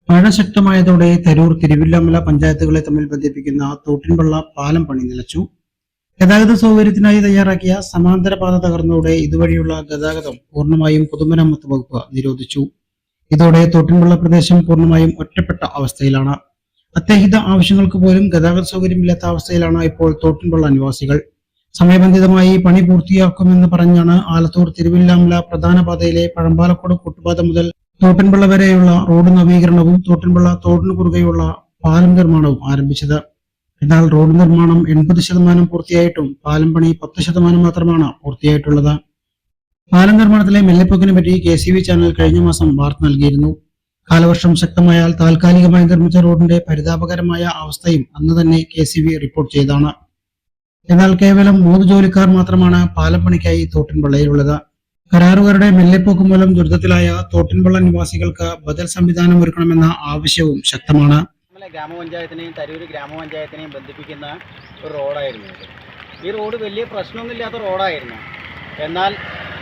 മഴ ശക്തമായതോടെ തരൂർ തിരുവില്ലാമല പഞ്ചായത്തുകളെ തമ്മിൽ ബന്ധിപ്പിക്കുന്ന തോട്ടിൻപള്ള പാലം പണി നിലച്ചു. ഗതാഗത സൗകര്യത്തിനായി തയ്യാറാക്കിയ സമാന്തര പാത തകർന്നതോടെ ഇതുവഴിയുള്ള ഗതാഗതം പൂർണ്ണമായും പൊതുമരാമത്ത് വകുപ്പ് നിരോധിച്ചു. ഇതോടെ തോട്ടിൻപള്ള പ്രദേശം പൂർണ്ണമായും ഒറ്റപ്പെട്ട അവസ്ഥയിലാണ്. അത്യാഹിത ആവശ്യങ്ങൾക്ക് പോലും ഗതാഗത സൗകര്യമില്ലാത്ത അവസ്ഥയിലാണ് ഇപ്പോൾ തോട്ടിൻപള്ള നിവാസികൾ. സമയബന്ധിതമായി പണി പൂർത്തിയാക്കുമെന്ന് പറഞ്ഞാണ് ആലത്തൂർ തിരുവില്ലാമല പ്രധാന പാതയിലെ പഴമ്പാലക്കോട് കൂട്ടുപാത മുതൽ തോട്ടിൻപള്ള വരെയുള്ള റോഡ് നവീകരണവും തോട്ടിൻപള്ള തോടിനു കുറുകെയുള്ള പാലം നിർമ്മാണവും ആരംഭിച്ചത്. എന്നാൽ റോഡ് നിർമ്മാണം 80% പൂർത്തിയായിട്ടും പാലം പണി 10% മാത്രമാണ് പൂർത്തിയായിട്ടുള്ളത്. പാലം നിർമ്മാണത്തിലെ മെല്ലെപ്പോക്കിനെ പറ്റി KCV ചാനൽ കഴിഞ്ഞ മാസം വാർത്ത നൽകിയിരുന്നു. കാലവർഷം ശക്തമായാൽ താൽക്കാലികമായി നിർമ്മിച്ച റോഡിന്റെ പരിതാപകരമായ അവസ്ഥയും അന്ന് തന്നെ KCV റിപ്പോർട്ട് ചെയ്താണ്. എന്നാൽ കേവലം 3 ജോലിക്കാർ മാത്രമാണ് പാലം പണിക്കായി തോട്ടിൻപള്ളയിലുള്ളത്. കരാറുകാരുടെ മെല്ലെപ്പോക്ക് മൂലം ദുരിതത്തിലായ തോട്ടിൻപള്ള നിവാസികൾക്ക് ബദൽ സംവിധാനം ഒരുക്കണമെന്ന ആവശ്യവും ശക്തമാണ്. ഗ്രാമപഞ്ചായത്തിനെയും തരൂർ ഗ്രാമപഞ്ചായത്തിനെയും ബന്ധിപ്പിക്കുന്ന ഒരു റോഡായിരുന്നു ഇത്. ഈ റോഡ് വലിയ പ്രശ്നമൊന്നുമില്ലാത്ത റോഡായിരുന്നു. എന്നാൽ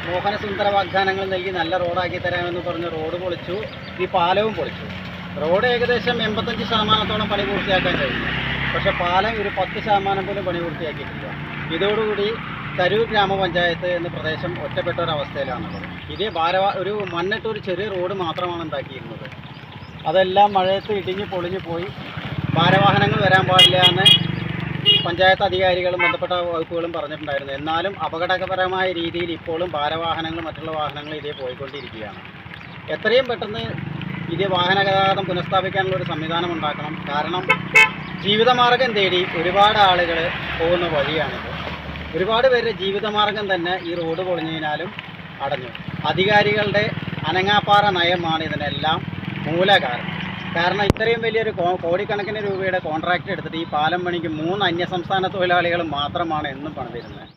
മോഹനസുന്ദര വാഗ്ദാനങ്ങൾ നൽകി നല്ല റോഡാക്കി തരാമെന്ന് പറഞ്ഞ് റോഡ് പൊളിച്ചു, ഈ പാലവും പൊളിച്ചു. റോഡ് ഏകദേശം 85% പണി പൂർത്തിയാക്കാൻ കഴിഞ്ഞു. പക്ഷെ പാലം ഒരു 10% പോലും പണി പൂർത്തിയാക്കിയിട്ടില്ല. ഇതോടുകൂടി തരൂർ ഗ്രാമപഞ്ചായത്ത് എന്ന പ്രദേശം ഒറ്റപ്പെട്ട ഒരവസ്ഥയിലാണുള്ളത്. ഇതേ ഒരു മണ്ണിട്ടൊരു ചെറിയ റോഡ് മാത്രമാണ് ഉണ്ടാക്കിയിരുന്നത്. അതെല്ലാം മഴയത്ത് ഇടിഞ്ഞ് പൊളിഞ്ഞു പോയി. ഭാരവാഹനങ്ങൾ വരാൻ പാടില്ല എന്ന് പഞ്ചായത്ത് അധികാരികളും ബന്ധപ്പെട്ട വകുപ്പുകളും പറഞ്ഞിട്ടുണ്ടായിരുന്നു. എന്നാലും അപകടകരമായ രീതിയിൽ ഇപ്പോഴും ഭാരവാഹനങ്ങൾ മറ്റുള്ള വാഹനങ്ങൾ ഇതേ പോയിക്കൊണ്ടിരിക്കുകയാണ്. എത്രയും പെട്ടെന്ന് ഇതേ വാഹന ഗതാഗതം പുനഃസ്ഥാപിക്കാനുള്ള ഒരു സംവിധാനം ഉണ്ടാക്കണം. കാരണം ജീവിതമാർഗം തേടി ഒരുപാട് ആളുകൾ പോകുന്ന വഴിയാണിത്. ഒരുപാട് പേരുടെ ജീവിതമാർഗം തന്നെ ഈ റോഡ് പൊളിഞ്ഞതിനാലും അടഞ്ഞു. അധികാരികളുടെ അനങ്ങാപ്പാറ നയമാണ് ഇതിനെല്ലാം മൂലകാരണം. കാരണം ഇത്രയും വലിയൊരു കോടിക്കണക്കിന് രൂപയുടെ കോൺട്രാക്റ്റ് എടുത്തിട്ട് ഈ പാലം പണിക്ക് 3 അന്യസംസ്ഥാന തൊഴിലാളികൾ മാത്രമാണ് എന്നും പണിതിരുന്നത്.